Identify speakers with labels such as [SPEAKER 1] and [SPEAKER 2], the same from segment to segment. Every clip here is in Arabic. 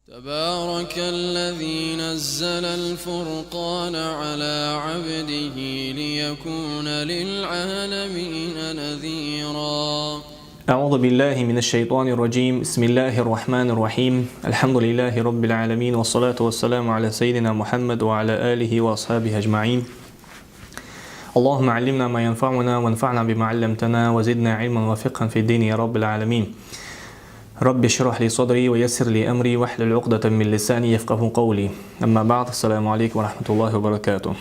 [SPEAKER 1] تبارك الذي نزل الفرقان على عبده ليكون للعالمين نذيرا.
[SPEAKER 2] أعوذ بالله من الشيطان الرجيم. بسم الله الرحمن الرحيم. الحمد لله رب العالمين، والصلاة والسلام على سيدنا محمد وعلى آله وأصحابه أجمعين. اللهم علمنا ما ينفعنا وانفعنا بما علمتنا وزدنا علما وفقها في الدين يا رب العالمين. رب اشرح لي صدري ويسر لي أمري واحلل عقدة من لساني يفقه قولي. أما بعد، السلام عليكم ورحمة الله وبركاته.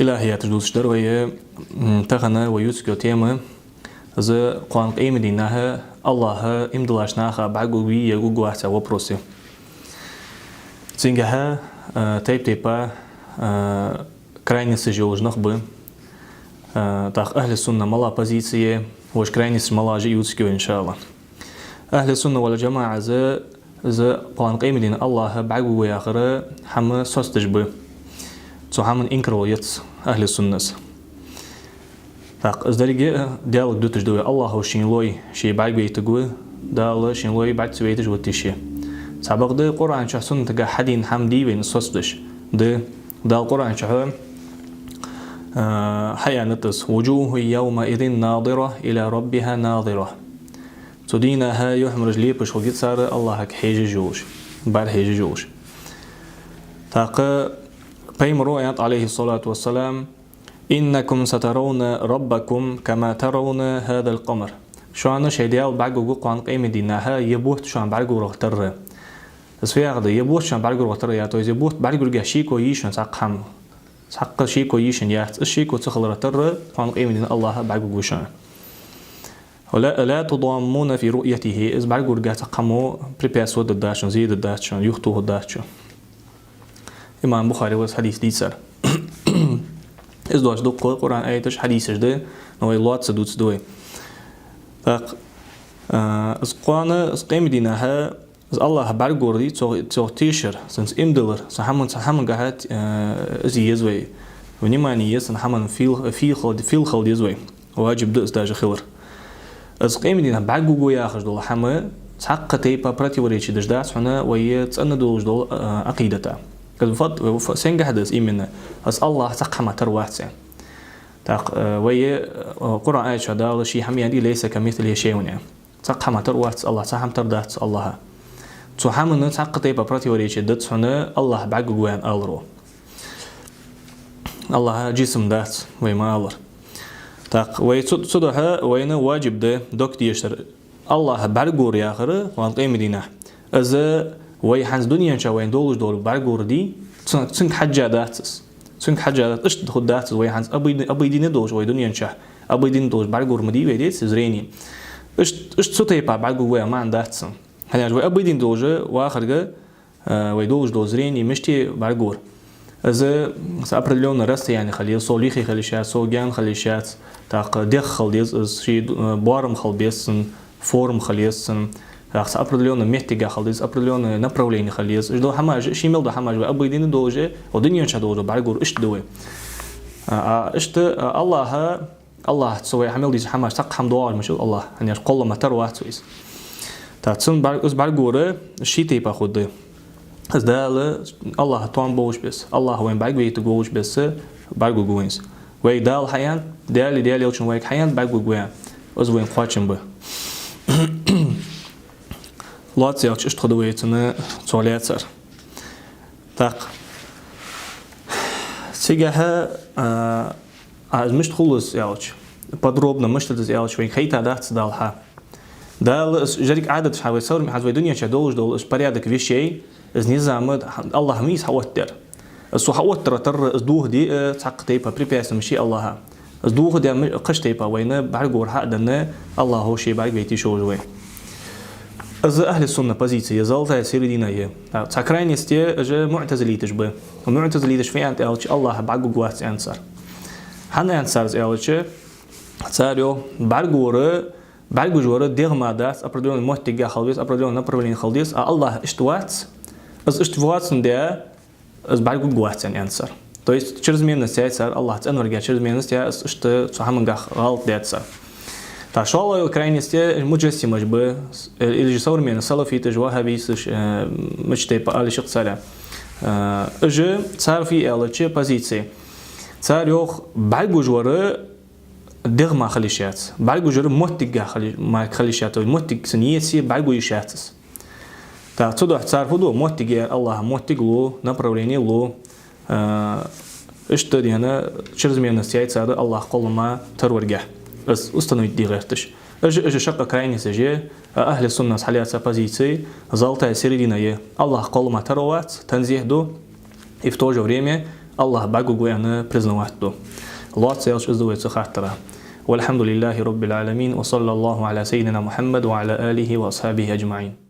[SPEAKER 2] إلهي تجدوس دروية تغنى ويسكو تيمة ز قانق إيمدينها الله إمدلاشناها بعقوبي يقوقو أحسا وبروسي تنجها تيبا крайне сжёж нахбы так أهل السنة ملا позиции وش крайне ملا جيوتسكو إن شاء الله. أهل السنة والجماعة ز قانق إيمدين الله بعقوبي آخر حما سوستجبه تو حما إنكرو يتس أهل السنة так сдерге диалог дутыш дуе Аллаху шинлой ши байгбей тгу дал шинлой баг цвейтыш вотиши сабагды Кур'ан часын тга хадин хамди вен сосдыш д дал Кур'ан чаха حيانتس وجوه يومئذ ناظرة إلى ربها ناظرة تدينها يحمر رجلي بش وقت صار الله حيج جوش بعد حيج جوش تاق بيم رؤيت عليه الصلاة والسلام إنكم سترون ربكم كما ترون هذا القمر. شو أنا شيء ديال بعجو قان قيمة دينها يبوت شو عن بعجو رختر. بس في عقد يبوت شو عن بعجو رختر يا توي يبوت بعجو رجع شيء كويس نسق حم سق شيء كويس يا الشيء كوتخل رختر قان قيمة دين الله بعجو وشان. ولا لا تضامون في رؤيته إذ بعجو رجع تقمو بريبيس ود الداشون زيد الداشون يختو الداشون. إمام بخاري وس حديث ديسر. إذ دوش دق القرآن آياتش حديثش ده نوي لوات سدوتس دوي. فق إذ قانا إذ قيم دينها إذ الله برجور دي تو تيشر سنس إمدلر سحمن قهات إذ يزوي ونيماني يسن حمن فيل خلد يزوي واجب دقس داج خلر. إذ قيم دينها برجور ياخش دول حما حق تيبا براتي وريتش دجداس هنا ويت أن دولش دول عقيدته. كالفضل سنجح هذا إيمنا أس الله سقحما ترواتسين تاق ويا قرآن آية شدال شيء هم يعني ليس كمثله شيء ونعم سقحما ترواتس الله سحم تردات الله تحمل نسق طيبة براتي وريش دت هنا الله بعجو وين ألرو الله جسم دات ويما ألر تاق ويا صدها وينا واجب ده دكتي يشتر الله بعجو رياخر وانقيم دينه إذا وي حنز دنيا شوين دولش دول برجور دي تسنك حاجة داتس تسنك حاجة دات إيش تخد داتس وي حنز أبي دين دولش وي دنيا شاه أبي دين دولش برجور مدي ويديت زريني إيش ستيبا برجور وي ما عنداتس هنيج وي أبي دين دولش وآخر وي دولش دول زريني مشتي برجور إذا سأبرلون رست يعني خليه صوليخي خليشات صوجان خليشات تاق دخل ديز شيء بارم خل بيسن فورم خليسن с определенным методом халдис определенное направление халдис ждал хамаж шимел да хамаж обыденный тоже одиннее чадо баргур ишдуе иште Allah سوى حمل ديس حماش تق حمدوار مش الله يعني قل ما تروات سويس تاتسن bargure شيء تيبا خد از دال الله توان بوش بس الله وين barg ويت جوش بس bargu جوينس وي دال حيان دال يلشون ويك حيان bargu جوين از وين قاتشن به لاتس يالش اشتخدويتنا تواليتر так سيجاها مش تخلص يالش подробно مش تدز يالش وين خيتا دات دالها دال جريك عادة حاول يصور حزوي دنيا شدولش دول إيش بريادك في شيء إز نظام الله ميس حوتر السو حوتر تر إزدوه دي تحقق تيبا بريبيس مشي الله إزدوه دي قش تيبا وين بعرجور حقدنا الله هو شيء بعرج بيتي شو جوي از أهل السنة позиция زالتها سيردينية تكرانيستي جا معتزليتش به معتزليتش في أنت ألش الله بعجو جوات أنصار حنا أنصار ألش صاروا بعجو جورة دغمادات أبردون المحتجة خالص أبردون نبرلين خالص الله اشتوات از اشتوات نديا از بعجو جوات أنصار то есть через менность الله تأنور جا через менность اس اشت صحمن جا غلط ديت صار Та шола крайности муджассимаж бы, или же современные салафиты, ваххабиты, мечты по алишек царя. Же царь фи элче позиции. Царь ох байгужвары дырма халишат. Байгужвары моттига халишат, моттиг сниеси байгуишатс. Та отсюда царь худу моттиге Аллах моттиглу направление лу. Что дина чрезмерно сияется Аллах колма терворга. Установить директиш. Же шака крайности же ахли сунна с халиатса позиции золотая середина е Аллах колма терват танзихду и в то же время Аллах багугуяна признаватду. Лот селш издуется хаттара. والحمد لله رب العالمين وصلى الله على سيدنا محمد وعلى آله وأصحابه أجمعين.